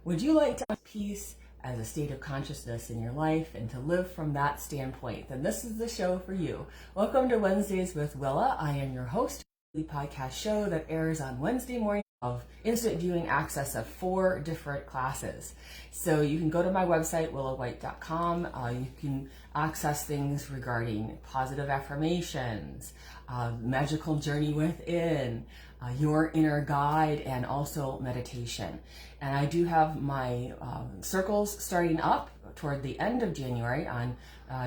Would you like to have peace as a state of consciousness in your life and to live from that standpoint? Then this is the show for you. Welcome to Wednesdays with Willa. I am your host, a podcast show that airs on Wednesday morning of instant viewing access of 4 different classes. So you can go to my website, willawhite.com. You can access things regarding positive affirmations, magical journey within, your inner guide, and also meditation. And I do have my circles starting up toward the end of January on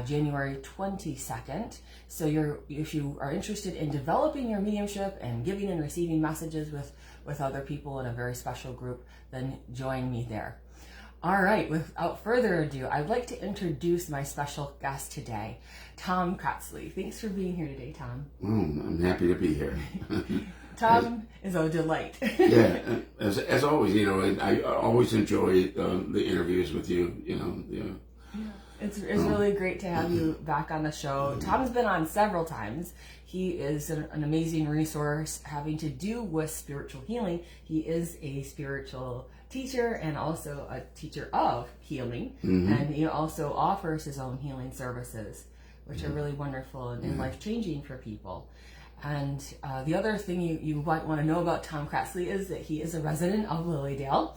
January 22nd. So if you are interested in developing your mediumship and giving and receiving messages with other people in a very special group, then join me there. All right, without further ado, I'd like to introduce my special guest today, Tom Cratsley. Thanks for being here today, Tom. I'm happy to be here. Tom is a delight. Yeah, as always, and I always enjoy the interviews with you, Yeah. It's really great to have you back on the show. Tom's been on several times. He is an amazing resource having to do with spiritual healing. He is a spiritual teacher and also a teacher of healing. And he also offers his own healing services, which are really wonderful and life-changing for people. And the other thing you might want to know about Tom Cratsley is that he is a resident of Lilydale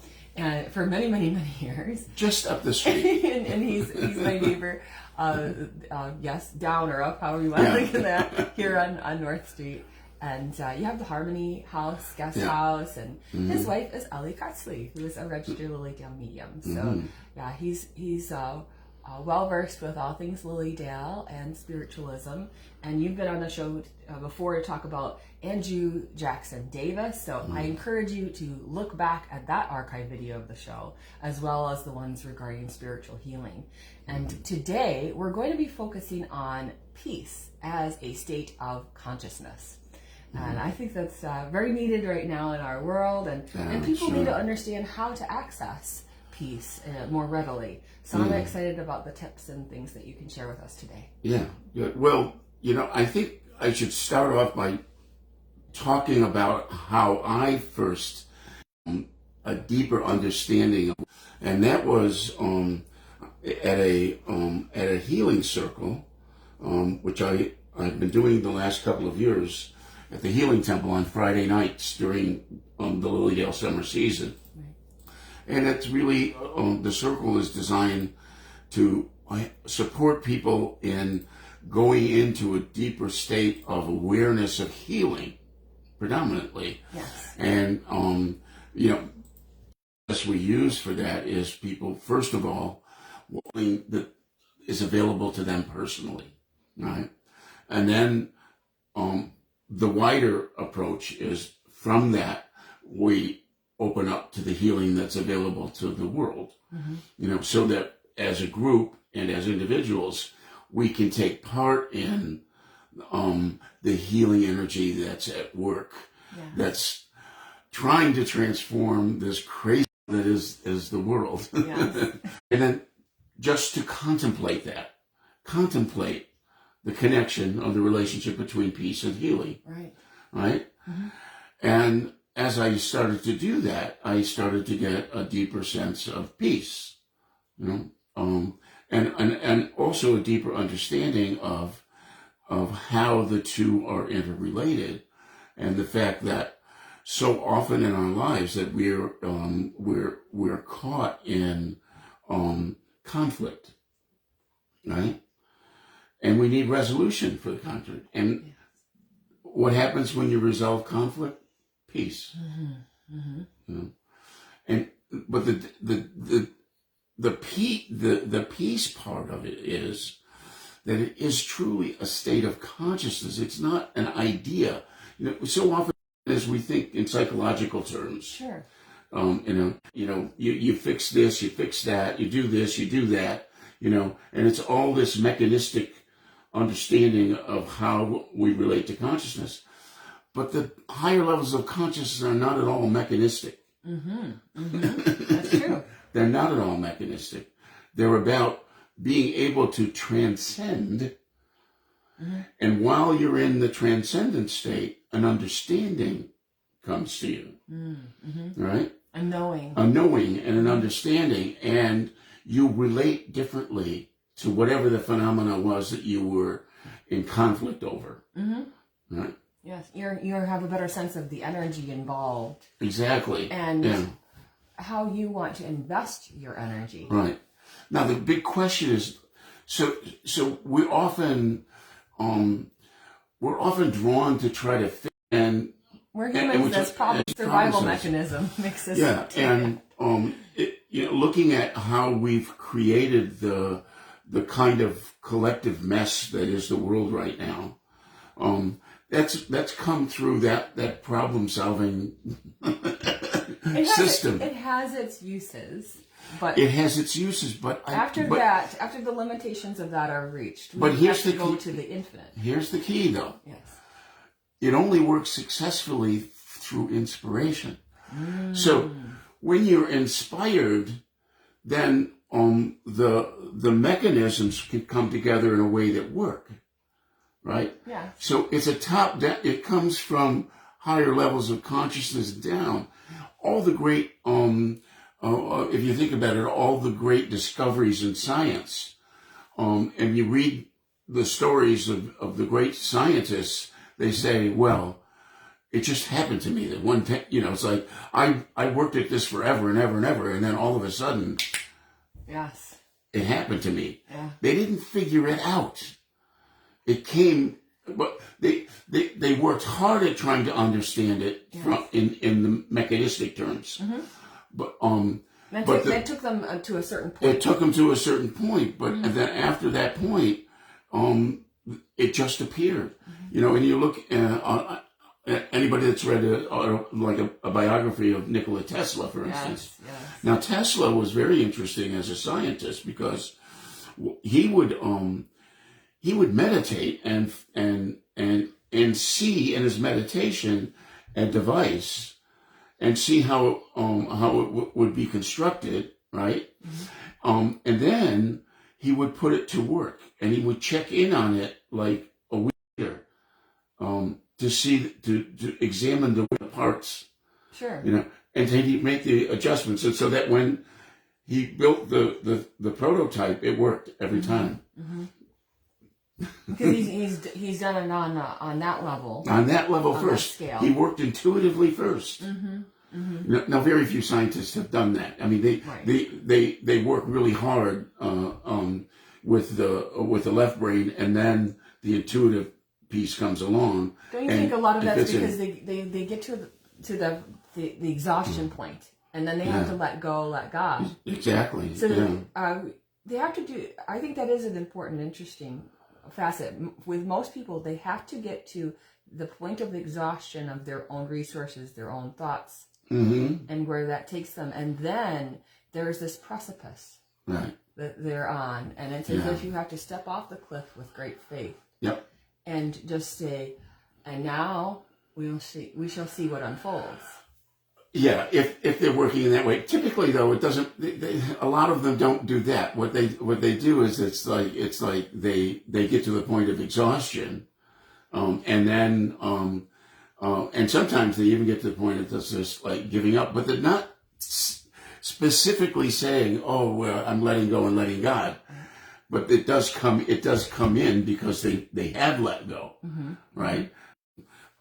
for many, many, many years. Just up the street. and he's my neighbor, yes, down or up, however you want to think of that, here on North Street. And you have the Harmony House, guest house, and his wife is Ellie Cratsley, who is a registered Lilydale medium. So yeah, he's well-versed with all things Lilydale and spiritualism. And you've been on the show before to talk about Andrew Jackson Davis. So I encourage you to look back at that archive video of the show, as well as the ones regarding spiritual healing. And today, we're going to be focusing on peace as a state of consciousness. And I think that's very needed right now in our world. And people need to understand how to access peace more readily. So I'm excited about the tips and things that you can share with us today. Yeah, good. Well, I think I should start off by talking about how I first a deeper understanding, and that was at a healing circle, which I've been doing the last couple of years at the Healing Temple on Friday nights during the Lilydale summer season. And it's really, the circle is designed to support people in going into a deeper state of awareness of healing, predominantly. Yes. And, what we use for that is people, first of all, wanting that is available to them personally, right? And then the wider approach is from that, we open up to the healing that's available to the world, so that as a group and as individuals, we can take part in the healing energy that's at work, that's trying to transform this crazy that is the world. And then just to contemplate the connection of the relationship between peace and healing. Right? And as I started to do that, I started to get a deeper sense of peace, and also a deeper understanding of how the two are interrelated, and the fact that so often in our lives that we're caught in conflict, right? And we need resolution for the conflict. And what happens when you resolve conflict? Peace. But the peace part of it is that it is truly a state of consciousness. It's not an idea. So often as we think in psychological terms. Sure. You fix this, you fix that, you do this, you do that, and it's all this mechanistic understanding of how we relate to consciousness. But the higher levels of consciousness are not at all mechanistic. That's true. They're not at all mechanistic. They're about being able to transcend. And while you're in the transcendent state, an understanding comes to you. Right? A knowing. A knowing and an understanding, and you relate differently to whatever the phenomena was that you were in conflict over. Mm-hmm. Right? Yes, you have a better sense of the energy involved. Exactly. And how you want to invest your energy. Right. Now the big question is, so we're often drawn to try to fit, and we're humans. That's probably survival mechanism makes us. Yeah, and looking at how we've created the kind of collective mess that is the world right now, that's come through that problem solving system. It has its uses, but after the limitations of that are reached, but here's the go key, to the infinite. Here's the key, though. Yes. It only works successfully through inspiration. So when you're inspired, then the mechanisms can come together in a way that work, right? Yeah. So it's a top down. It comes from higher levels of consciousness down. All the great, if you think about it, all the great discoveries in science, and you read the stories of the great scientists, they say, well, it just happened to me that one time, it's like, I worked at this forever and ever and ever, and then all of a sudden, yes, it happened to me. Yeah. They didn't figure it out. It came, but they worked hard at trying to understand it in the mechanistic terms. Mm-hmm. But that took them to a certain point. It took them to a certain point, but then after that point, it just appeared. Mm-hmm. And you look anybody that's read a biography of Nikola Tesla, for instance. Yes. Now Tesla was very interesting as a scientist because he would meditate and see in his meditation a device and see how it would be constructed, right? Mm-hmm. And then he would put it to work, and he would check in on it like a week later, to examine the parts. Sure. And he'd make the adjustments, and so that when he built the prototype, it worked every time. Mm-hmm. Because he's done it on that level. On that level first. That scale. He worked intuitively first. Mm-hmm. Mm-hmm. Now, very few scientists have done that. I mean, they work really hard with the left brain, and then the intuitive piece comes along. Don't you think a lot of that's because they get to the exhaustion point, and then they have to let go, let God. Exactly. So they have to do. I think that is an important, interesting facet. With most people, they have to get to the point of exhaustion of their own resources, their own thoughts, and where that takes them. And then there's this precipice that they're on, and it's as if you have to step off the cliff with great faith. Yep. And just say, and now we shall see what unfolds. Yeah, if they're working in that way. Typically, though, it doesn't. A lot of them don't do that. What they do is it's like they get to the point of exhaustion, and then and sometimes they even get to the point of just like giving up. But they're not specifically saying, "Oh, well, I'm letting go and letting God." But it does come in because they have let go, right?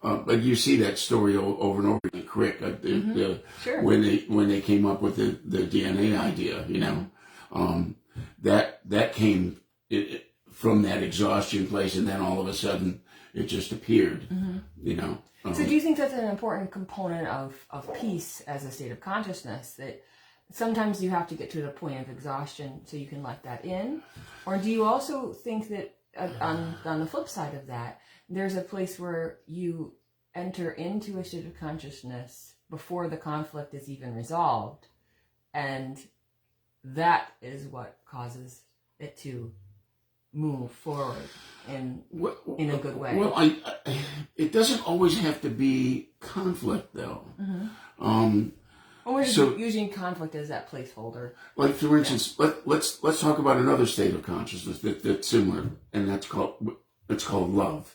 But you see that story over and over again. Crick, sure. when they came up with the DNA idea, that came from that exhaustion place, and then all of a sudden it just appeared, So do you think that's an important component of peace as a state of consciousness, that sometimes you have to get to the point of exhaustion so you can let that in? Or do you also think that on the flip side of that, there's a place where you enter into a state of consciousness before the conflict is even resolved, and that is what causes it to move forward in a good way? Well, it doesn't always have to be conflict, though. Mm-hmm. Well, we're using conflict as that placeholder. Like, for instance, let's talk about another state of consciousness that's similar, and it's called love,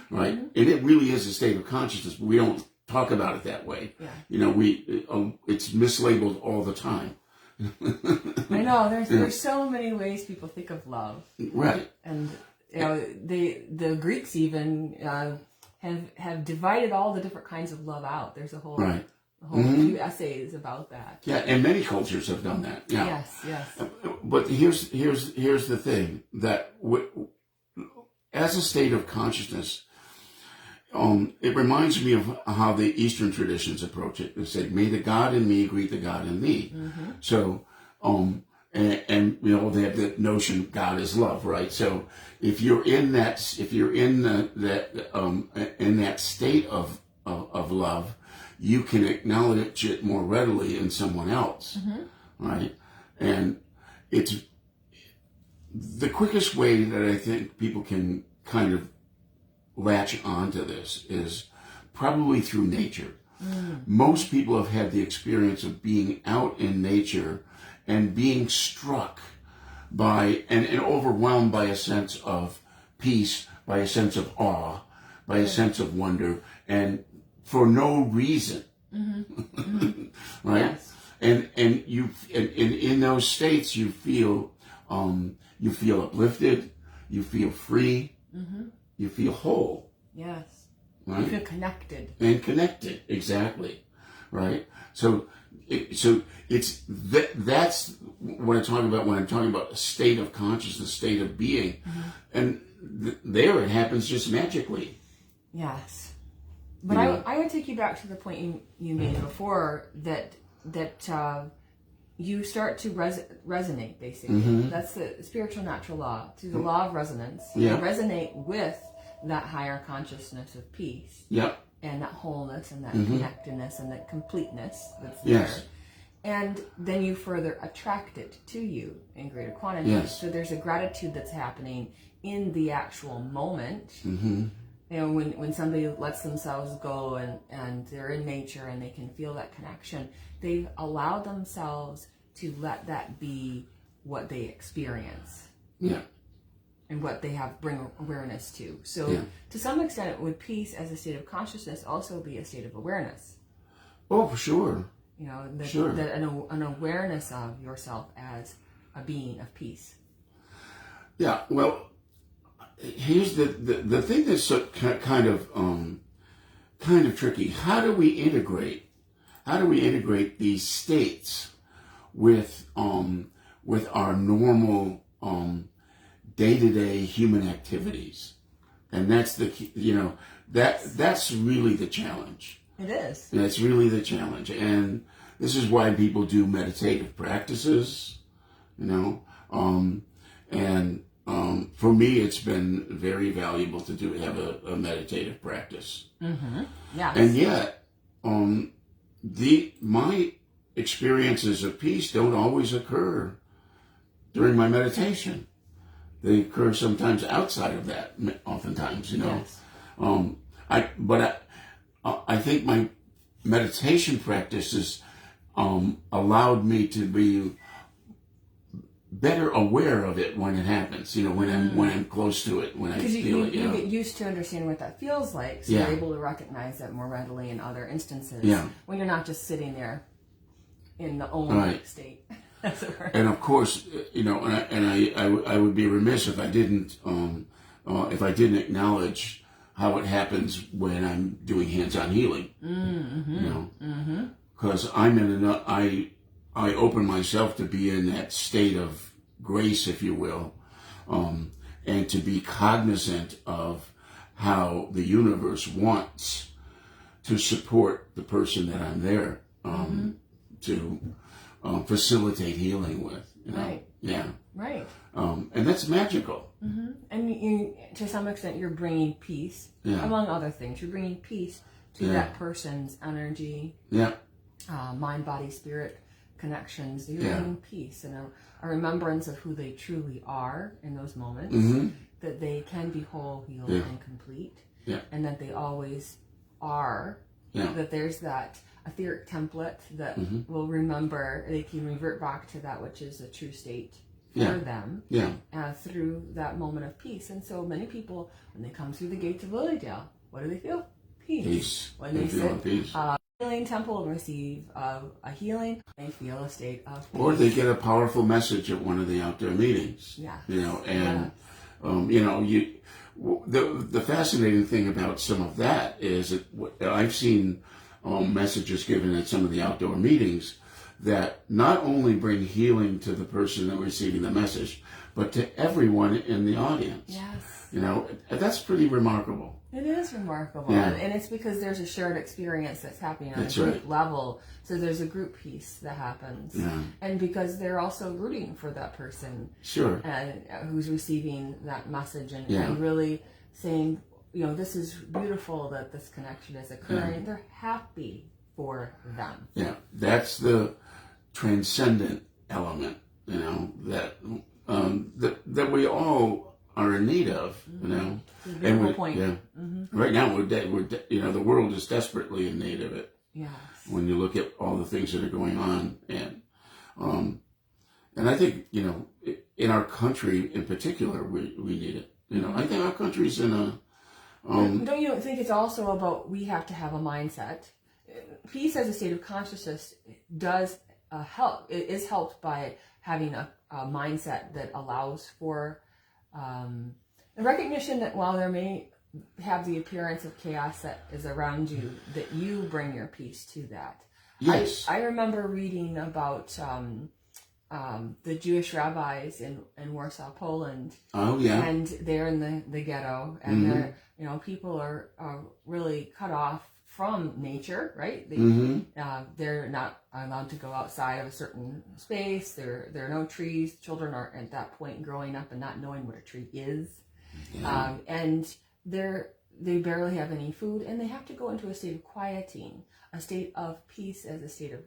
right? Mm-hmm. And it really is a state of consciousness, but we don't talk about it that way. Yeah. You know, it's mislabeled all the time. I know there's so many ways people think of love, Right? and you know the Greeks even have divided all the different kinds of love out. There's a whole few essays about that. Yeah, and many cultures have done that. Yeah. Yes. But here's the thing that as a state of consciousness, it reminds me of how the Eastern traditions approach it. They say, "May the God in me greet the God in thee." Mm-hmm. So, and you know, they have the notion God is love, right? So, if you're in that, in that state of love, you can acknowledge it more readily in someone else, right? And it's the quickest way that I think people can kind of latch onto this is probably through nature. Most people have had the experience of being out in nature and being struck by and overwhelmed by a sense of peace, by a sense of awe, by a sense of wonder, and for no reason. Right? Yes. And in those states you feel uplifted, you feel free, you feel whole. Yes. Right? You feel connected. And connected, exactly, right? So it's that's what I'm talking about when I'm talking about a state of consciousness, state of being, and there it happens just magically. Yes, but I would take you back to the point you made before that you start to resonate, basically. That's the spiritual natural law, through the law of resonance. Yeah. You resonate with that higher consciousness of peace. Yep. And that wholeness and that connectedness and that completeness that's there. Yes. And then you further attract it to you in greater quantity. Yes. So there's a gratitude that's happening in the actual moment. You know, when somebody lets themselves go and they're in nature and they can feel that connection, they've allowed themselves to let that be what they experience. Yeah. And what they bring awareness to. So to some extent, would peace as a state of consciousness also be a state of awareness? Oh, for sure. You know, Sure. An awareness of yourself as a being of peace. Yeah. Well, here's the thing that's so kind of tricky. How do we integrate these states with our normal day-to-day human activities? And that's that's really the challenge. It is. That's really the challenge. And this is why people do meditative practices, you know. For me, it's been very valuable to have a meditative practice. Yes. And yet, my experiences of peace don't always occur during my meditation. They occur sometimes outside of that, oftentimes, you know. Yes. I think my meditation practices allowed me to be better aware of it when it happens, you know, when I'm close to it, when I feel it. You get used to understanding what that feels like, so you're able to recognize that more readily in other instances. Yeah. When you're not just sitting there in the only state. And of course, you know, I would be remiss if I didn't acknowledge how it happens when I'm doing hands-on healing. You know, because I open myself to be in that state of grace, if you will, and to be cognizant of how the universe wants to support the person that I'm there to facilitate healing with. You know? Right. Yeah. Right. And that's magical. And to some extent, you're bringing peace, among other things. You're bringing peace to that person's energy, mind, body, spirit connections. You're bringing peace and a remembrance of who they truly are in those moments, that they can be whole, healed, and complete, and that they always are. That there's that etheric template that will remember, they can revert back to that which is a true state for them through that moment of peace. And so many people, when they come through the gates of Lilydale, what do they feel? peace. When they sit healing temple and receive a healing, they feel a state of peace. Or they get a powerful message at one of the outdoor meetings. Yeah. The fascinating thing about some of that is that I've seen messages given at some of the outdoor meetings that not only bring healing to the person that receiving the message, but to everyone in the audience. Yes. That's pretty remarkable. It is remarkable. Yeah. And it's because there's a shared experience that's happening on That's a group right. level. So there's a group piece that happens. Yeah. And because they're also rooting for that person. Sure. Who's receiving that message and really saying, this is beautiful that this connection is occurring. Yeah. They're happy for them. Yeah. That's the transcendent element, that we all are in need of, Beautiful point. Yeah. Mm-hmm. Right now, the world is desperately in need of it. Yes. When you look at all the things that are going on, and I think in our country in particular, we need it. I think our country's in a. Don't you think it's also about we have to have a mindset? Peace as a state of consciousness does help. It is helped by having a mindset that allows for the recognition that while there may have the appearance of chaos that is around you, that you bring your peace to that. Yes. I remember reading about the Jewish rabbis in Warsaw, Poland. Oh yeah. And they're in the ghetto, and they're people are really cut off from nature, right? They're not allowed to go outside of a certain space. There are no trees. Children are at that point growing up and not knowing what a tree is, and they barely have any food, and they have to go into a state of quieting, a state of peace as a state of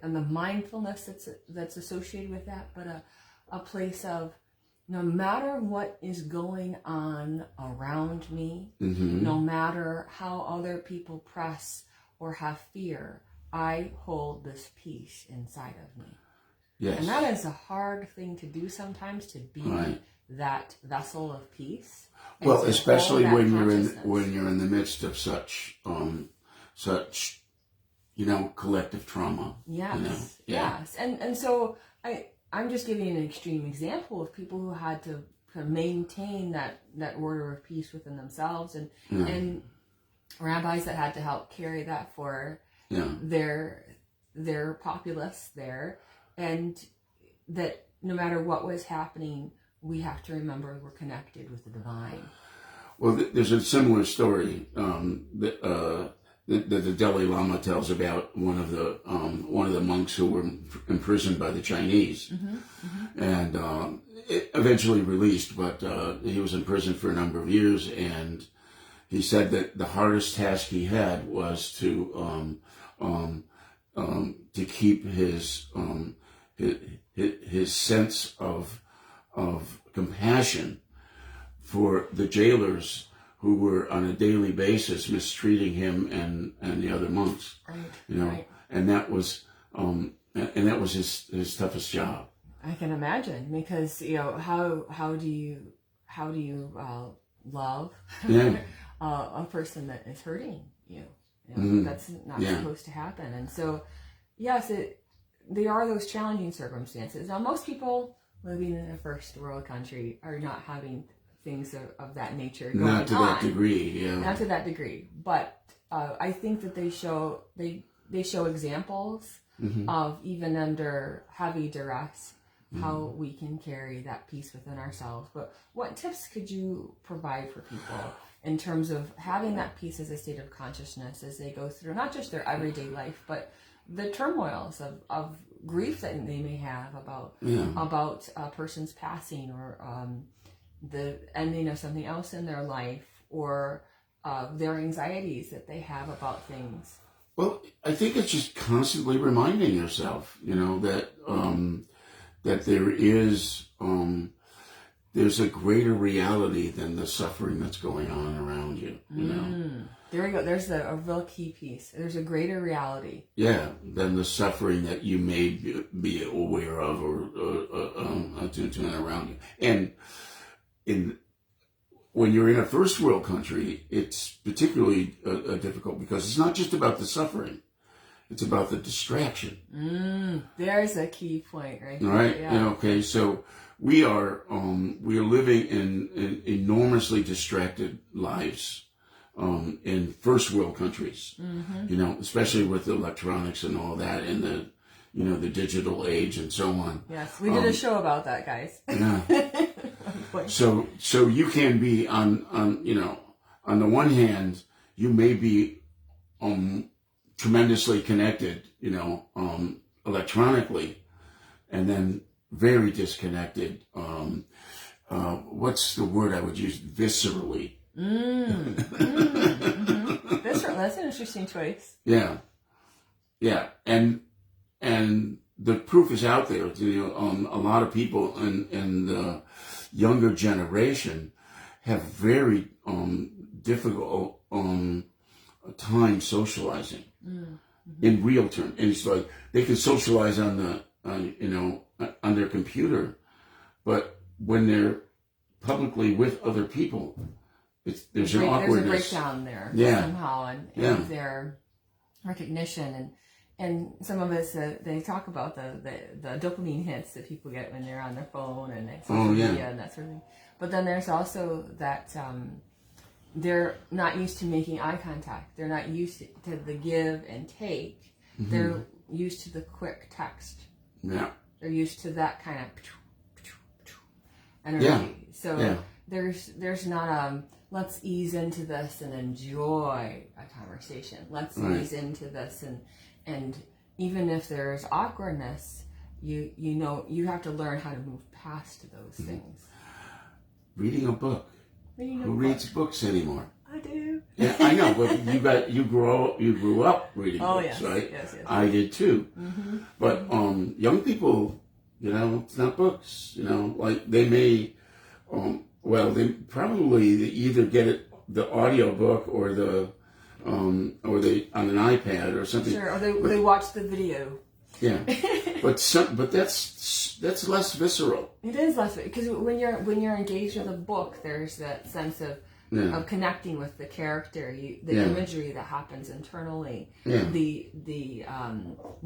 and the mindfulness that's associated with that, but a place of no matter what is going on around me, no matter how other people press or have fear, I hold this peace inside of me. Yes. And that is a hard thing to do sometimes, to be that vessel of peace. Well, especially when you're in the midst of such collective trauma. Yes. Yes. And so I'm just giving an extreme example of people who had to kind of maintain that order of peace within themselves, and rabbis that had to help carry that for their populace there, and that no matter what was happening, we have to remember we're connected with the divine. Well, there's a similar story that the Dalai Lama tells about one of the monks who were imprisoned by the Chinese, and eventually released. But he was in prison for a number of years, and he said that the hardest task he had was to keep his sense of compassion for the jailers who were on a daily basis mistreating him and the other monks, and that was his toughest job. I can imagine, because how do you love a person that is hurting you? That's not supposed to happen. And so, yes, they are those challenging circumstances. Now, most people living in a first world country are not having things of that nature going on. Not to that degree, Not to that degree. But I think that they show examples of, even under heavy duress, how we can carry that peace within ourselves. But what tips could you provide for people in terms of having that peace as a state of consciousness as they go through not just their everyday life, but the turmoils of grief that they may have about a person's passing, or the ending of something else in their life, or their anxieties that they have about things? Well, I think it's just constantly reminding yourself, that there is there's a greater reality than the suffering that's going on around you. There we go. There's a real key piece. There's a greater reality. Yeah, than the suffering that you may be aware of or attuned to around you. And when you're in a first world country, it's particularly difficult because it's not just about the suffering. It's about the distraction. There's a key point right All there. right. Yeah. Okay. So we are living in enormously distracted lives in first world countries. Especially with electronics and all that, and the digital age and so on. Yes, we did a show about that, guys. Yeah. So you can be on the one hand, you may be tremendously connected, electronically, and then very disconnected. What's the word I would use? Viscerally. Visceral. That's an interesting choice. Yeah, and the proof is out there. A lot of people in the younger generation have very difficult time socializing in real terms. And it's like they can socialize on their computer, but when they're publicly with other people, there's an awkwardness. There's a breakdown there somehow, and their recognition and some of us they talk about the dopamine hits that people get when they're on their phone and social media and that sort of thing. But then there's also that they're not used to making eye contact. They're not used to the give and take. They're used to the quick text. Yeah. They're used to that kind of energy. Yeah. So there's not let's ease into this and enjoy a conversation. Let's ease into this and even if there's awkwardness, you have to learn how to move past those things. Reading a book. Who reads books anymore? I do. Yeah, I know, but you grew up reading books, right? Yes. I did too. But young people, it's not books. Like they may, they probably either get it the audio book or they on an iPad or something. Sure, or they watch the video. Yeah, but that's less visceral. It is less because when you're engaged with a book, there's that sense of connecting with the character, the imagery that happens internally, the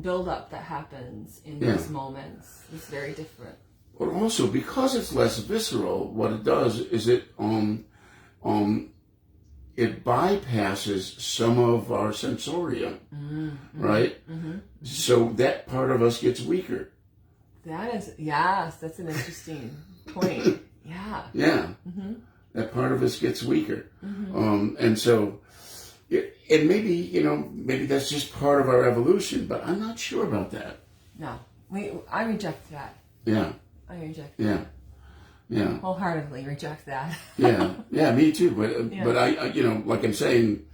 build up that happens in those moments is very different. But also because it's less visceral, what it does is it bypasses some of our sensorium, right? So that part of us gets weaker. That's an interesting point. Yeah. Yeah. That part of us gets weaker. And so, and maybe that's just part of our evolution, but I'm not sure about that. No, I reject that. Yeah. I reject that. Yeah. Wholeheartedly reject that. Yeah, me too. But I like I'm saying,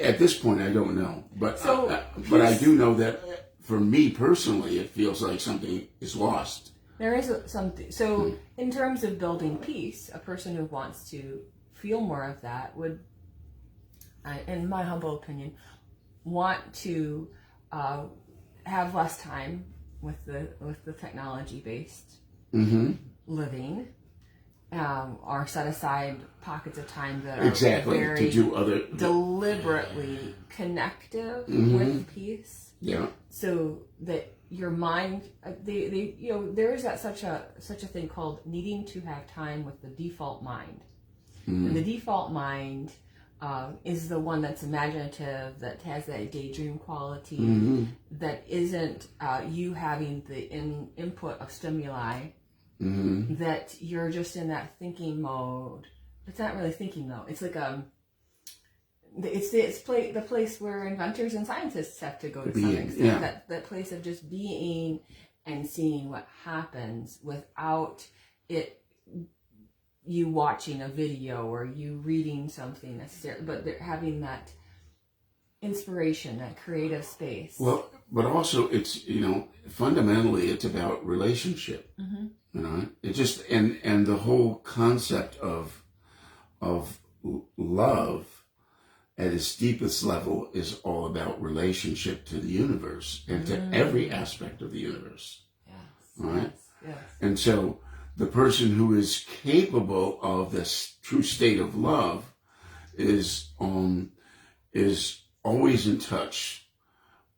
at this point I don't know. But I do know that for me personally, it feels like something is lost. There is something. So in terms of building peace, a person who wants to feel more of that would, in my humble opinion, want to have less time with the technology-based living, or set aside pockets of time that are very to do other deliberately connective with peace. Yeah. So that your mind, there is such a thing called needing to have time with the default mind, and the default mind is the one that's imaginative, that has that daydream quality, that isn't you having the input of stimuli, that you're just in that thinking mode. It's not really thinking though. It's like the place where inventors and scientists have to go to some extent. That place of just being and seeing what happens without you watching a video or you reading something necessarily, but they're having that inspiration, that creative space. Well, but also it's, fundamentally it's about relationship, it just, and the whole concept of love at its deepest level is all about relationship to the universe and to every aspect of the universe. Yes. All right. Yes. And so the person who is capable of this true state of love is always in touch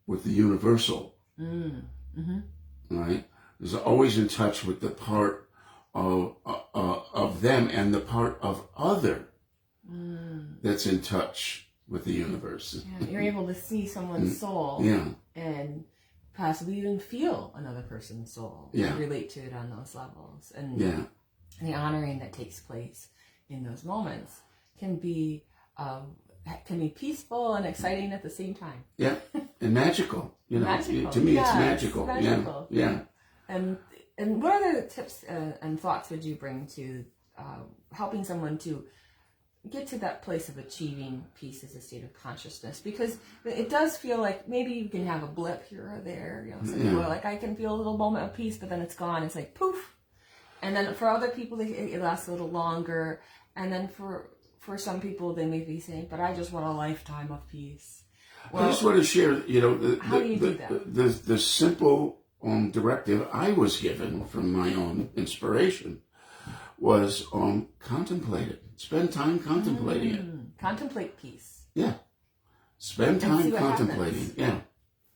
with the universal, right? Is always in touch with the part of them and the part of other that's in touch with the universe. Yeah, you're able to see someone's soul, and possibly even feel another person's soul, and relate to it on those levels, and the honoring that takes place in those moments can be peaceful and exciting at the same time. Yeah, and magical. You know, magical. To me, it's magical. magical. Yeah. And what other tips and thoughts would you bring to helping someone to get to that place of achieving peace as a state of consciousness? Because it does feel like maybe you can have a blip here or there. You know, some people are like, I can feel a little moment of peace, but then it's gone. It's like poof. And then for other people, it lasts a little longer. And then for some people, they may be saying, but I just want a lifetime of peace. Well, I just want to share, you know, how do you do that? The simple directive I was given from my own inspiration was contemplate it. Spend time contemplating it. Contemplate peace. Yeah. Spend time contemplating. Happens. Yeah.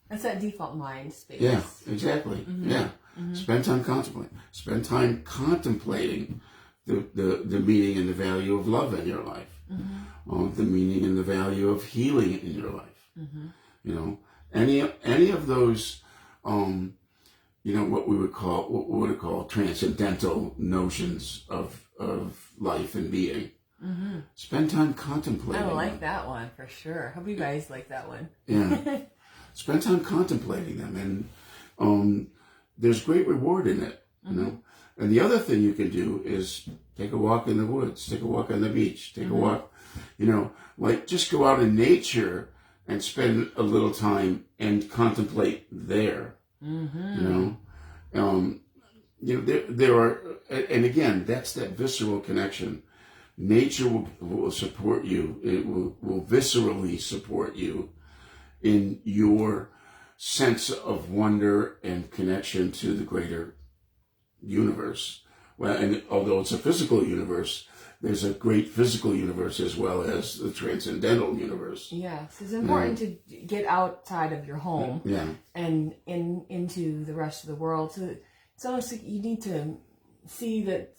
That's that default mind space. Yeah, exactly. Yeah. Spend time contemplating. Spend time contemplating the meaning and the value of love in your life. The meaning and the value of healing in your life. You know, any of those you know, what we would call transcendental notions of life and being. Spend time contemplating. I like that one for sure. Hope you guys like that one. Yeah. Spend time contemplating them, and there's great reward in it, you know. And the other thing you can do is take a walk in the woods, take a walk on the beach, take a walk, you know, like just go out in nature and spend a little time and contemplate there. You know, there are, and again, that's that visceral connection. Nature will support you. It will viscerally support you in your sense of wonder and connection to the greater universe. Well, and although it's a physical universe, there's a great physical universe as well as the transcendental universe. Yes, it's important to get outside of your home and into the rest of the world. So it's almost like you need to see that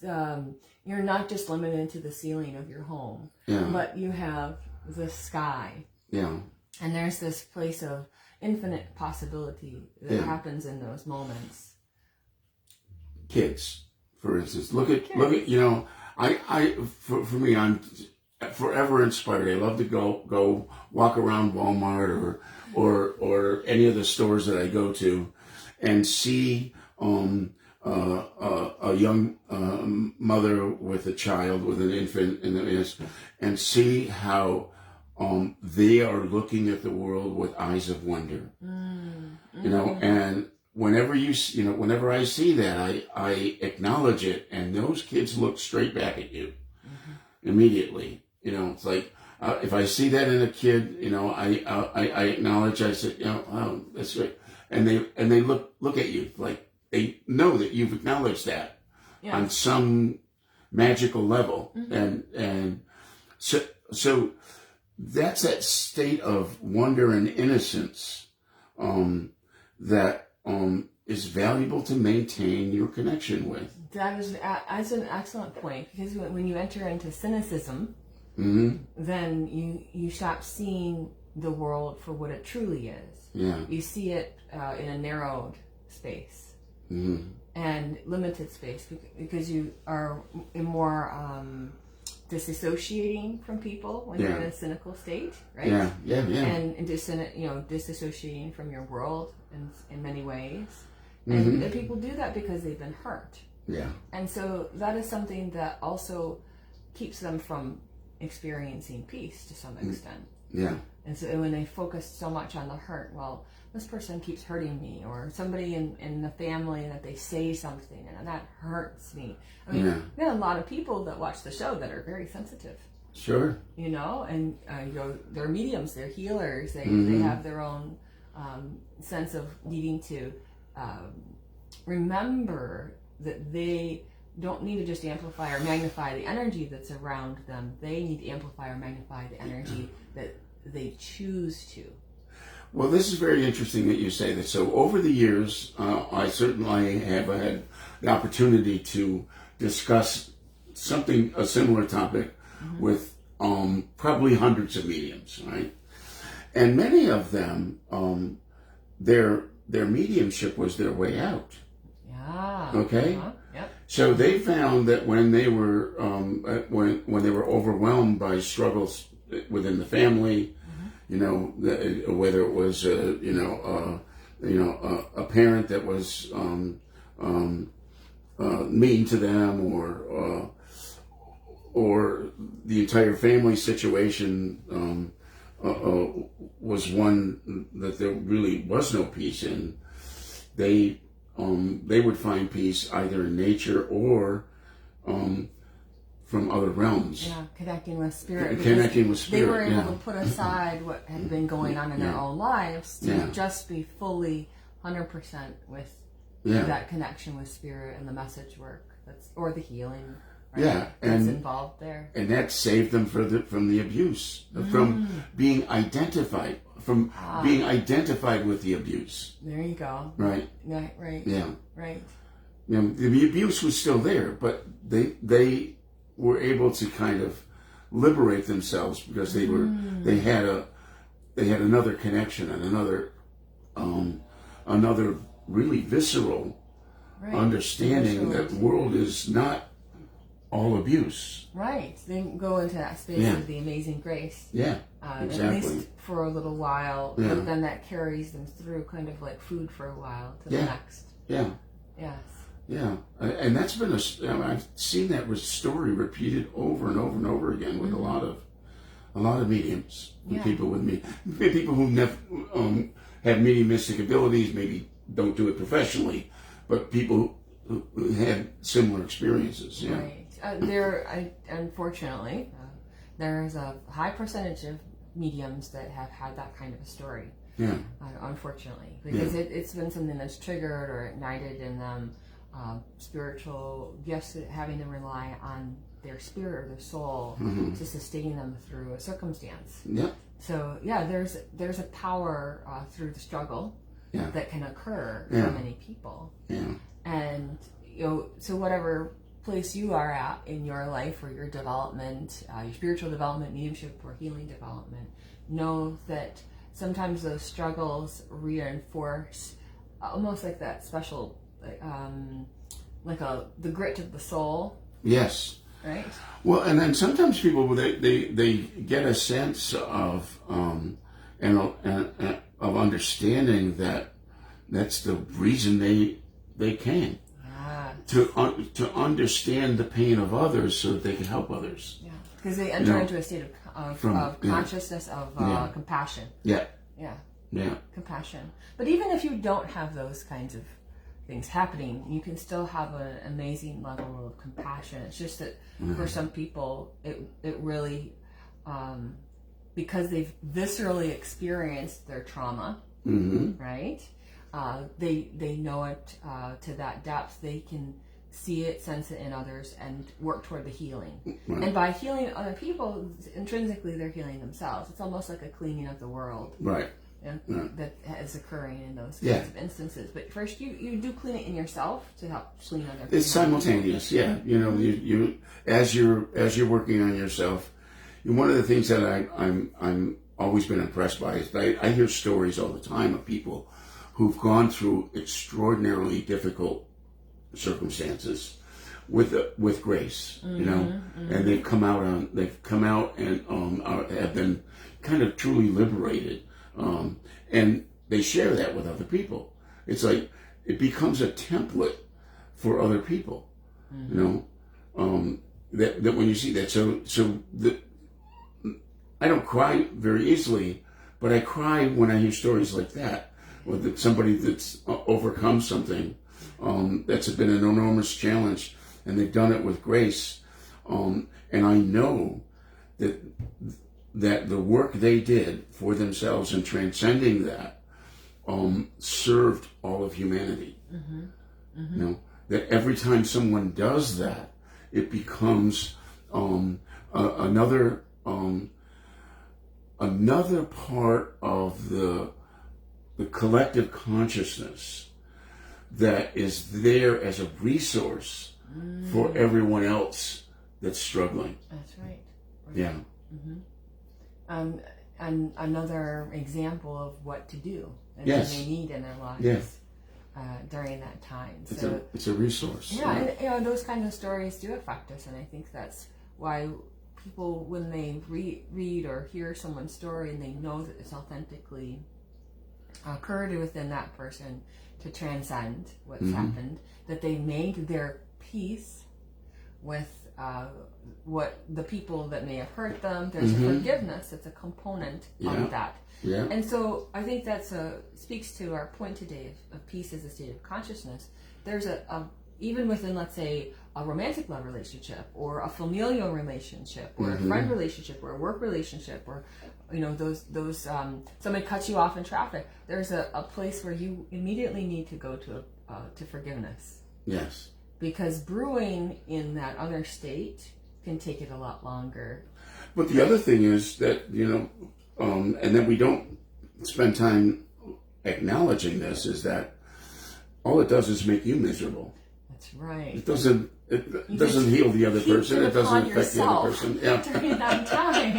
you're not just limited to the ceiling of your home, but you have the sky. Yeah. And there's this place of infinite possibility that happens in those moments. Kids, for instance, look at you know, for me, I'm forever inspired. I love to go walk around Walmart or any of the stores that I go to, and see a young mother with a child, with an infant in the and see how they are looking at the world with eyes of wonder. You know, and whenever whenever I see that, I acknowledge it, and those kids look straight back at you immediately. You know, it's like if I see that in a kid, you know, I acknowledge. I say, you know, oh, that's great, and they look at you like they know that you've acknowledged that on some magical level, and so that's that state of wonder and innocence that is valuable to maintain your connection with. That's an excellent point, because when you enter into cynicism, then you stop seeing the world for what it truly is. Yeah. You see it in a narrowed space and limited space, because you are more disassociating from people when you're in a cynical state, right? Yeah. And disassociating from your world in many ways. And people do that because they've been hurt. Yeah. And so that is something that also keeps them from experiencing peace to some extent. Yeah. And so when they focus so much on the hurt, well, this person keeps hurting me, or somebody in the family that they say something and that hurts me. I mean, there are a lot of people that watch the show that are very sensitive. Sure. You know, and they're mediums, they're healers, they have their own sense of needing to remember that they don't need to just amplify or magnify the energy that's around them. They need to amplify or magnify the energy that they choose to. Well, this is very interesting that you say that. So over the years, I certainly have had the opportunity to discuss a similar topic with probably hundreds of mediums, right? And many of them, their mediumship was their way out. Yeah. Okay. Yep. So they found that when they were when they were overwhelmed by struggles within the family, whether it was a parent that was mean to them, or the entire family situation was one that there really was no peace in, they would find peace either in nature or from other realms. Yeah, connecting with spirit. Connecting with spirit. They were able to put aside what had been going on in their own lives to just be fully 100% with that connection with spirit and the message work or the healing. Right? That's involved there. And that saved them from the abuse, from being identified with the abuse. There you go. Right. Right. Yeah. Right. The abuse was still there, but they were able to kind of liberate themselves because they had another connection and another really visceral understanding that the world is not all abuse. Right. They go into that space of the amazing grace. Yeah, exactly. At least for a little while, but then that carries them through kind of like food for a while to the next. Yeah. Yes. Yeah, and that's been I've seen that story repeated over and over and over again with a lot of mediums, with people who never have mediumistic abilities, maybe don't do it professionally, but people who had similar experiences. Yeah. Right. Unfortunately, there's a high percentage of mediums that have had that kind of a story. Yeah. Unfortunately, because it's been something that's triggered or ignited in them. Spiritual gifts, having them rely on their spirit or their soul to sustain them through a circumstance. Yeah. So there's a power through the struggle that can occur for many people. Yeah. And so whatever place you are at in your life or your development, your spiritual development, mediumship, or healing development, know that sometimes those struggles reinforce almost like that special. The grit of the soul. Yes. Right. Well, and then sometimes people they get a sense of of understanding that that's the reason they came to understand the pain of others so that they can help others. Yeah, because they enter into a state of consciousness of compassion. Yeah. Yeah. Yeah. Compassion. But even if you don't have those kinds of things happening, you can still have an amazing level of compassion. It's just that for some people, it really, because they've viscerally experienced their trauma, right? They know it to that depth. They can see it, sense it in others, and work toward the healing. Right. And by healing other people, intrinsically they're healing themselves. It's almost like a cleaning of the world. Right. That is occurring in those kinds of instances. But first, you do clean it in yourself to help clean other people. It's simultaneous, yeah. You as you're working on yourself. One of the things that I'm always been impressed by is I hear stories all the time of people who've gone through extraordinarily difficult circumstances with grace, and they've come out and have been kind of truly liberated. And they share that with other people. It's like it becomes a template for other people. That when you see that, I don't cry very easily, but I cry when I hear stories like that, with somebody that's overcome something that's been an enormous challenge, and they've done it with grace. And I know that the work they did for themselves in transcending that served all of humanity. that every time someone does that, it becomes another part of the collective consciousness that is there as a resource for everyone else that's struggling. That's right. Yeah. And another example of what to do and Yes. what they need in their lives. Yes. During that time. It's a resource. Yeah, and those kind of stories do affect us, and I think that's why people, when they read or hear someone's story and they know that it's authentically occurred within that person to transcend what's happened, that they made their peace with what the people that may have hurt them. There's a forgiveness that's a component of that. Yeah. And so I think that's speaks to our point today of peace as a state of consciousness. There's even within, let's say, a romantic love relationship or a familial relationship or a friend relationship or a work relationship, or those somebody cuts you off in traffic. There's a place where you immediately need to go to forgiveness. Yes. Because brewing in that other state can take it a lot longer. But the other thing is that, and then we don't spend time acknowledging this, is that all it does is make you miserable. That's right. It doesn't heal the other person. It doesn't affect the other person. Yeah. During that time.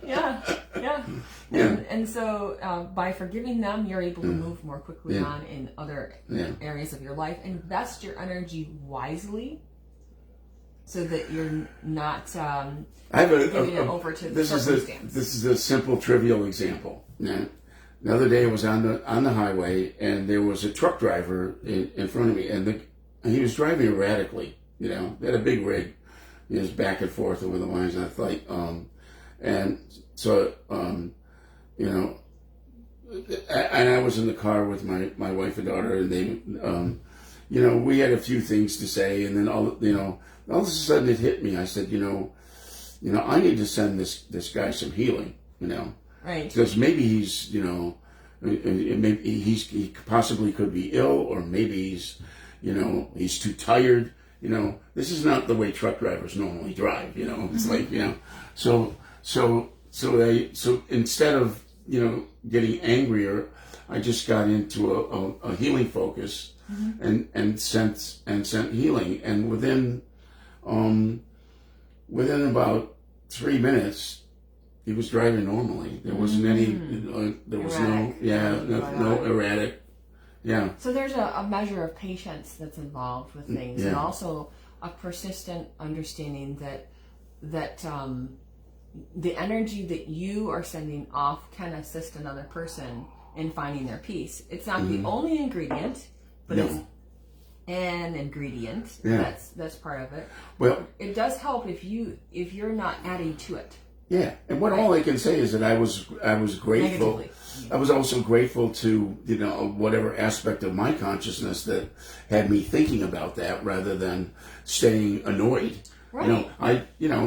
Yeah. And so by forgiving them, you're able to move more quickly on in other areas of your life. Invest your energy wisely so that you're not giving it over to the circumstance. This is a simple, trivial example. Yeah. The other day I was on the highway, and there was a truck driver in front of me, and he was driving erratically. He had a big rig. He was back and forth over the lines. And I thought, and so and I was in the car with my wife and daughter, and they, we had a few things to say, and then all of a sudden it hit me. I said, I need to send this guy some healing, Right. Because maybe he's, maybe he possibly could be ill, or maybe he's too tired. This is not the way truck drivers normally drive. It's like, so instead of getting angrier, I just got into a healing focus and sent healing, and within about 3 minutes, he was driving normally. There wasn't any. There was erratic. no erratic. Yeah. So there's a measure of patience that's involved with things, and also a persistent understanding that the energy that you are sending off can assist another person in finding their peace. It's not the only ingredient, but it's an ingredient. That's part of it. Well, it does help if you're not adding to it. Yeah, and all I can say is that I was grateful. Negatively. I was also grateful to whatever aspect of my consciousness that had me thinking about that rather than staying annoyed. Right.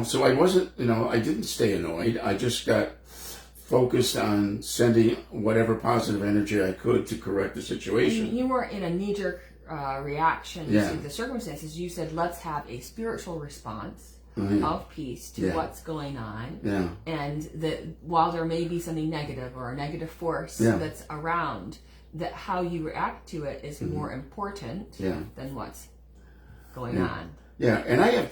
So I wasn't. I didn't stay annoyed. I just got focused on sending whatever positive energy I could to correct the situation. You weren't in a knee-jerk reaction to the circumstances. You said, let's have a spiritual response of peace to what's going on. Yeah. And that while there may be something negative or a negative force that's around, that how you react to it is more important than what's going on. Yeah, and I have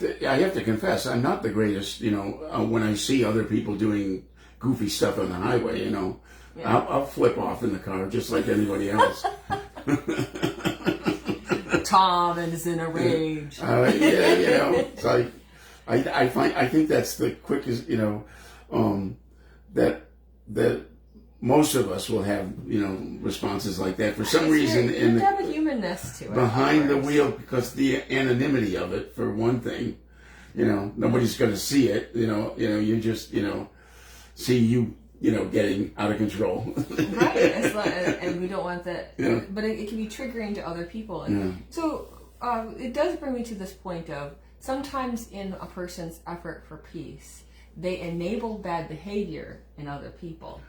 to confess, I'm not the greatest, when I see other people doing goofy stuff on the highway, I'll flip off in the car just like anybody else. Tom is in a rage. It's like, I think that's the quickest, that most of us will have, responses like that for some reason. You have a humanness to it. Behind the wheel, because the anonymity of it, for one thing, nobody's going to see it. You just, see you, getting out of control. Right. And we don't want that. Yeah. But it can be triggering to other people. And so it does bring me to this point of sometimes in a person's effort for peace, they enable bad behavior in other people.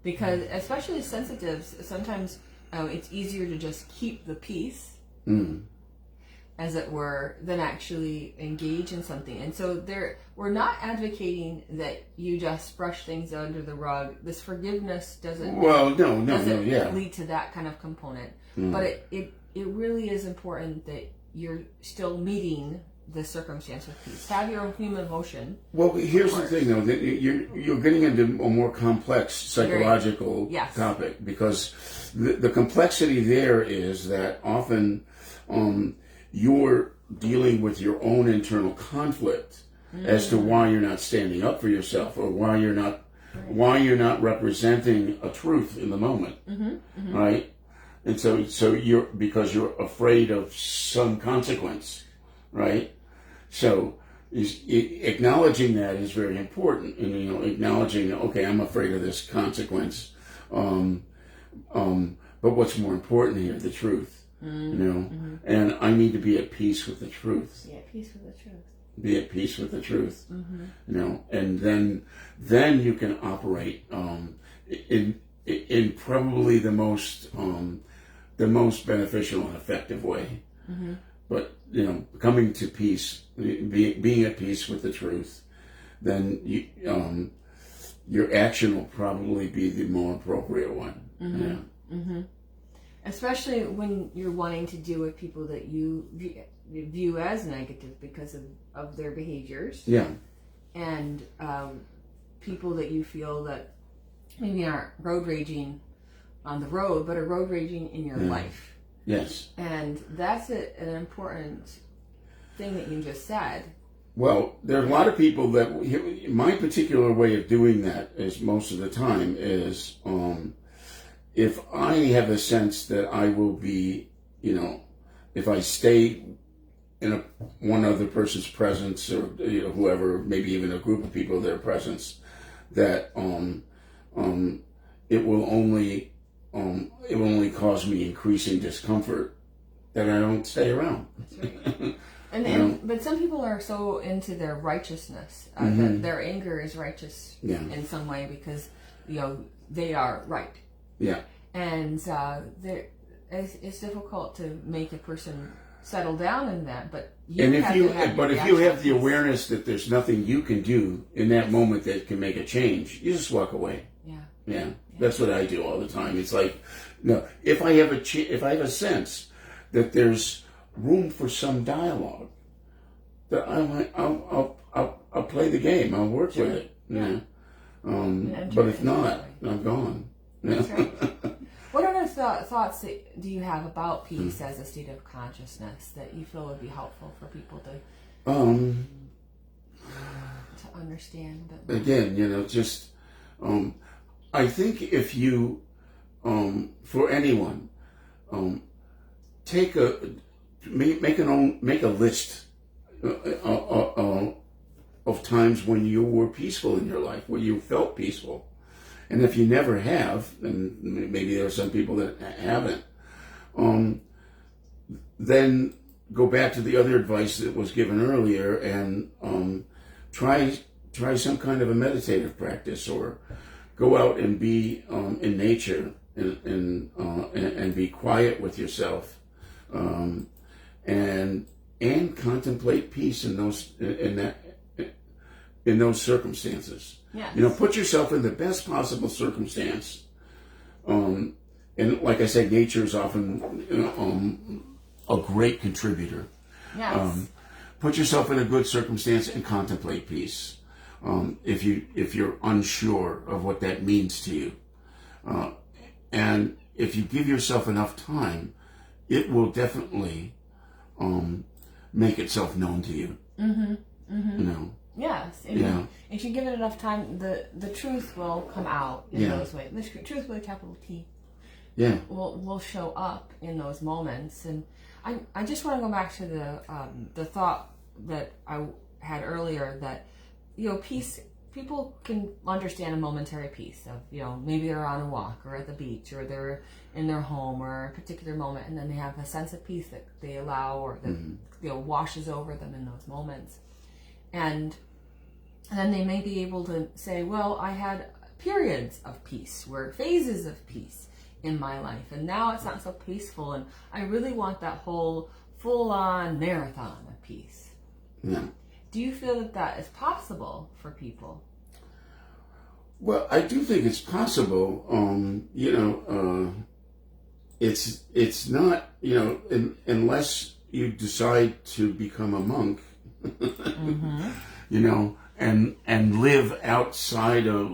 Because especially sensitives, sometimes it's easier to just keep the peace as it were, than actually engage in something. And so we're not advocating that you just brush things under the rug. This forgiveness doesn't lead to that kind of component. But it really is important that you're still meeting the circumstance with peace. Have your own human emotion. Well, here's the thing, though, that you're getting into a more complex psychological topic, because the complexity there is that often you're dealing with your own internal conflict as to why you're not standing up for yourself, or why you're not representing a truth in the moment, right? And so because you're afraid of some consequence, right? So acknowledging that is very important, and acknowledging, okay, I'm afraid of this consequence, but what's more important here, the truth. And I need to be at peace with the truth. Be at peace with the truth. Be at peace with the truth. And then you can operate in probably the most beneficial and effective way. But coming to peace, being at peace with the truth, then your action will probably be the more appropriate one. Especially when you're wanting to deal with people that you view as negative because of their behaviors. Yeah. And people that you feel that maybe aren't road raging on the road, but are road raging in your life. Yes. And that's an important thing that you just said. Well, there are a lot of people that, my particular way of doing that is most of the time is, if I have a sense that I will be, if I stay in one other person's presence, or whoever, maybe even a group of people, their presence, that it will only cause me increasing discomfort, that I don't stay around. That's right. But some people are so into their righteousness that their anger is righteous in some way, because they are right. Yeah. And it's difficult to make a person settle down in that. But if you have the awareness that there's nothing you can do in that moment that can make a change, you just walk away. Yeah. That's what I do all the time. It's like, if I have a sense that there's room for some dialogue, that I'll play the game. I'll work with it. Yeah. But if not, I'm gone. That's right. What other thoughts do you have about peace as a state of consciousness that you feel would be helpful for people to understand? Again, I think if you, for anyone, make a list of times when you were peaceful in your life, where you felt peaceful. And if you never have, and maybe there are some people that haven't, then go back to the other advice that was given earlier, and try some kind of a meditative practice, or go out and be in nature, and be quiet with yourself, and contemplate peace in those circumstances. Yes. Put yourself in the best possible circumstance. And like I said, nature is often a great contributor. Yes. Put yourself in a good circumstance and contemplate peace. If you're unsure of what that means to you, and if you give yourself enough time, it will definitely make itself known to you. Yes. If you give it enough time, the truth will come out in those ways. The truth with a capital T. Yeah. Will show up in those moments. And I just want to go back to the thought that I had earlier, that peace, people can understand a momentary peace of, maybe they're on a walk or at the beach, or they're in their home, or a particular moment, and then they have a sense of peace that they allow, or that washes over them in those moments. And then they may be able to say, well, I had periods of peace, or phases of peace. in my life, and now it's not so peaceful, and I really want that whole full-on marathon of peace. Yeah. Do you feel that that is possible for people? Well, I do think it's possible. It's not, unless you decide to become a monk, and live outside of,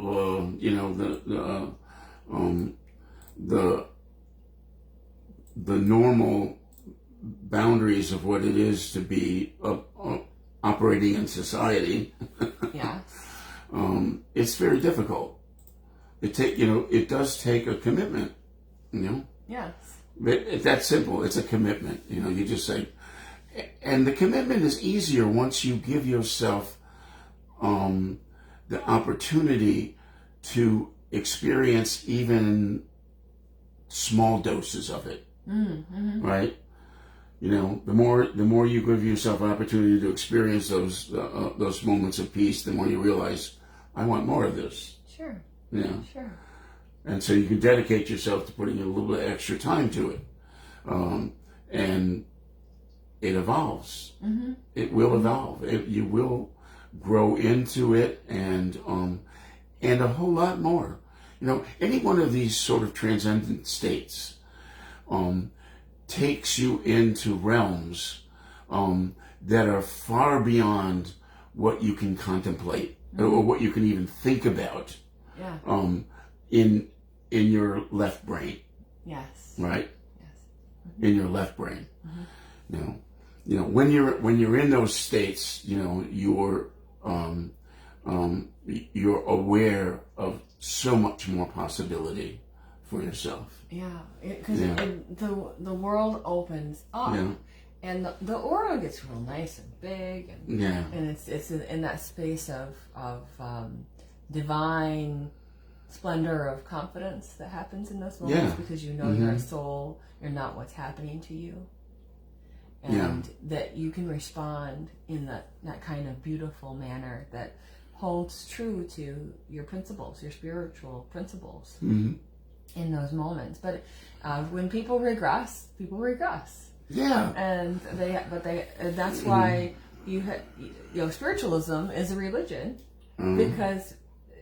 the normal boundaries of what it is to be operating in society. Yes. It's very difficult. It does take a commitment, Yes. But that's simple. It's a commitment. You just say, and the commitment is easier once you give yourself the opportunity to experience even small doses of it. Mm-hmm. Right? The more you give yourself an opportunity to experience those moments of peace, the more you realize, I want more of this. Sure. Yeah. Sure. And so you can dedicate yourself to putting a little bit of extra time to it. And it evolves. Mm-hmm. It will evolve. You will grow into it and a whole lot more. Any one of these sort of transcendent states takes you into realms that are far beyond what you can contemplate or what you can even think about. Yeah. In your left brain. Yes. Right? Yes. Mm-hmm. In your left brain. Mm-hmm. When you're in those states, you're aware of so much more possibility for yourself. Yeah, because Yeah. the world opens up, Yeah. and the aura gets real nice and big, and Yeah. and it's in that space of divine splendor of confidence that happens in those moments, Yeah. because you're a soul, you're not what's happening to you, and that you can respond in that kind of beautiful manner that holds true to your principles, your spiritual principles. Mm-hmm. In those moments. But when people regress. Yeah. And that's why spiritualism is a religion, because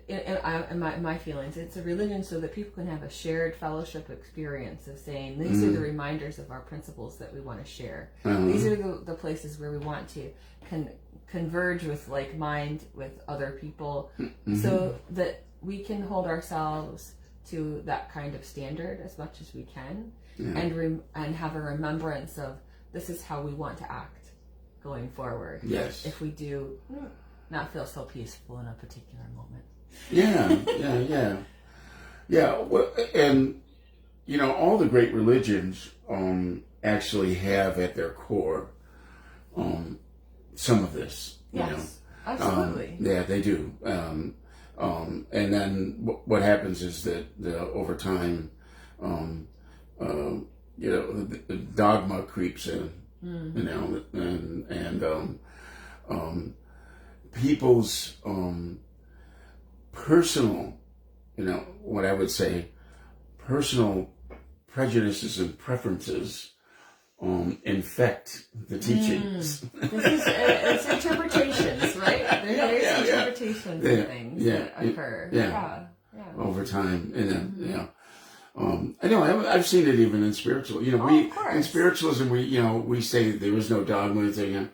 in my feelings, it's a religion so that people can have a shared fellowship experience of saying, these are the reminders of our principles that we want to share. These are the places where we want to converge with like mind with other people, so that we can hold ourselves to that kind of standard as much as we can, and have a remembrance of this is how we want to act going forward. Yes. If we do not feel so peaceful in a particular moment. Yeah. Well, and all the great religions actually have at their core some of this. Yes, absolutely. Yeah, they do. And then what happens is that over time, the dogma creeps in, and people's personal, what I would say, personal prejudices and preferences infect the teachings. It's interpretations, right? There's interpretations of things that occur. Yeah. Over time, and I know I've seen it even in spiritual. In spiritualism, we say there is no dogma thing,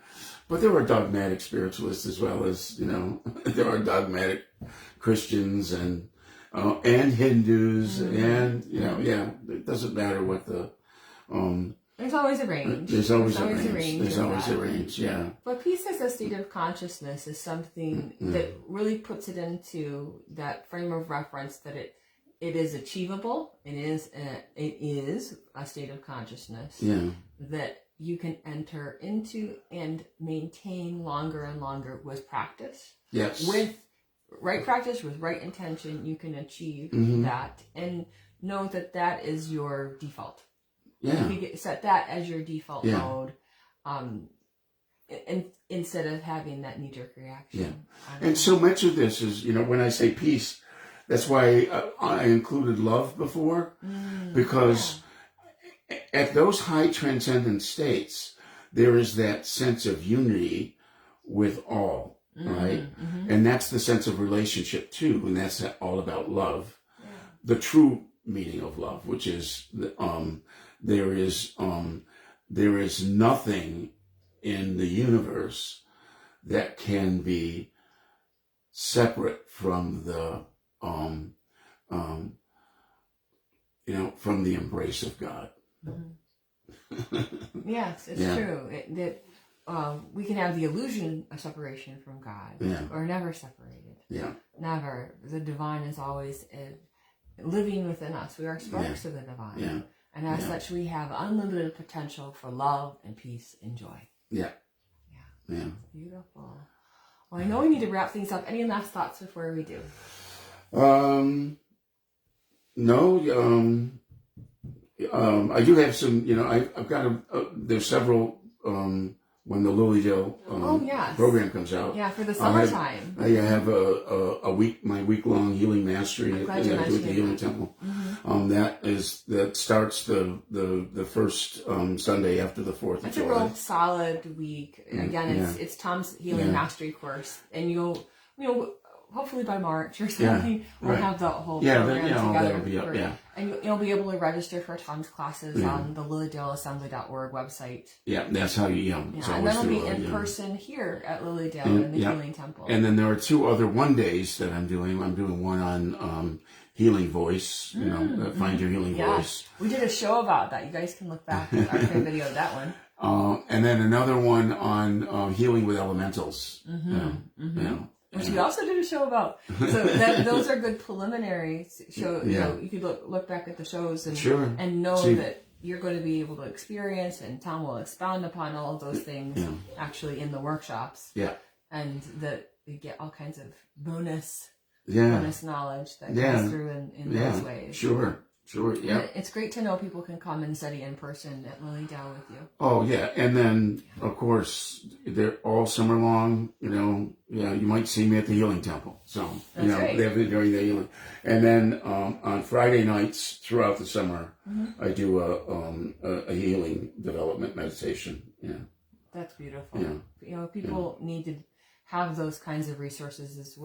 but there are dogmatic spiritualists as well as there are dogmatic Christians and Hindus, and it doesn't matter what the there's always a range. There's always a range. Yeah. But peace as a state of consciousness is something that really puts it into that frame of reference that it is achievable. It is a state of consciousness that you can enter into and maintain longer and longer with practice. Yes. With right practice, with right intention, you can achieve that, and know that is your default. Yeah. You can set that as your default mode, instead of having that knee-jerk reaction. Yeah. And so much of this is, when I say peace, That's why I included love before, because at those high transcendent states, there is that sense of unity with all, right? And that's the sense of relationship too, and that's all about love. The true meaning of love, which is there is nothing in the universe that can be separate from the from the embrace of God. Yes, it's true. We can have the illusion of separation from God, or never separated. Never. The divine is always living within us. We are sparks of the divine. And as such, we have unlimited potential for love and peace and joy. Yeah. Beautiful. Well, I know we need to wrap things up. Any last thoughts before we do? No. I do have some. I've got there's several. When the Lilydale program comes out. Yeah, for the summertime. I have a week-long healing mastery that I do at the Healing Temple. That starts the first Sunday after the 4th of July. It's a real solid week. Again, it's Tom's healing mastery course, and you'll hopefully by March or something we'll have the whole program together. That'll be up, And you'll be able to register for Tom's classes on the LilydaleAssembly.org website. Yeah, that's how you. And then it'll be in person here at Lilydale in the Healing Temple. And then there are 2 other one-days that I'm doing. I'm doing one on healing voice. Find your healing voice. We did a show about that. You guys can look back at our video of that one. And then another one on healing with elementals. Which we also did a show about. So those are good preliminary shows. You could look back at the shows and know that you're going to be able to experience, and Tom will expound upon all of those things actually in the workshops. And that you get all kinds of bonus knowledge that comes through in those ways. Sure. Yeah. It's great to know people can come and study in person at Lilydale with you. Oh yeah, and then of course they're all summer long. You might see me at the Healing Temple. So right. they've been during the healing, and then on Friday nights throughout the summer, I do a healing development meditation. That's beautiful. People need to have those kinds of resources.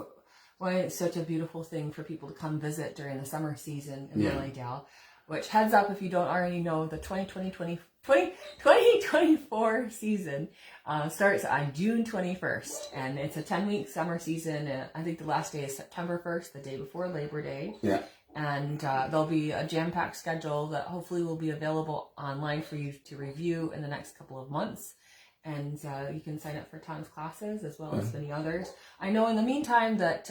Why it's such a beautiful thing for people to come visit during the summer season in Lilydale, which heads up if you don't already know, the 2024 season starts on June 21st, and it's a 10-week summer season. I think the last day is September 1st, the day before Labor Day. And there'll be a jam-packed schedule that hopefully will be available online for you to review in the next couple of months. And you can sign up for Tom's classes as well as many others. I know in the meantime that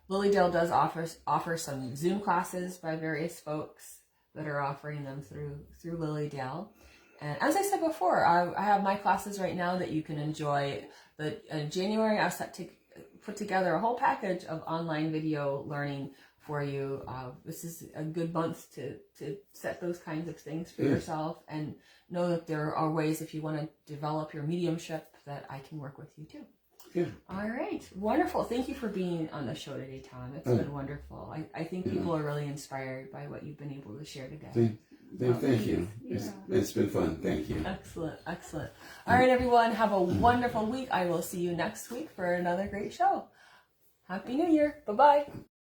Lilydale does offer some Zoom classes by various folks that are offering them through Lilydale. And as I said before, I have my classes right now that you can enjoy. In January, I set to put together a whole package of online video learning for you. This is a good month to set those kinds of things for yourself, and know that there are ways, if you want to develop your mediumship, that I can work with you too. All right. Wonderful. Thank you for being on the show today, Tom. It's been wonderful. I think people are really inspired by what you've been able to share today. Thank you. It's been fun. Thank you. Excellent. All right, everyone. Have a wonderful week. I will see you next week for another great show. Happy New Year. Bye-bye.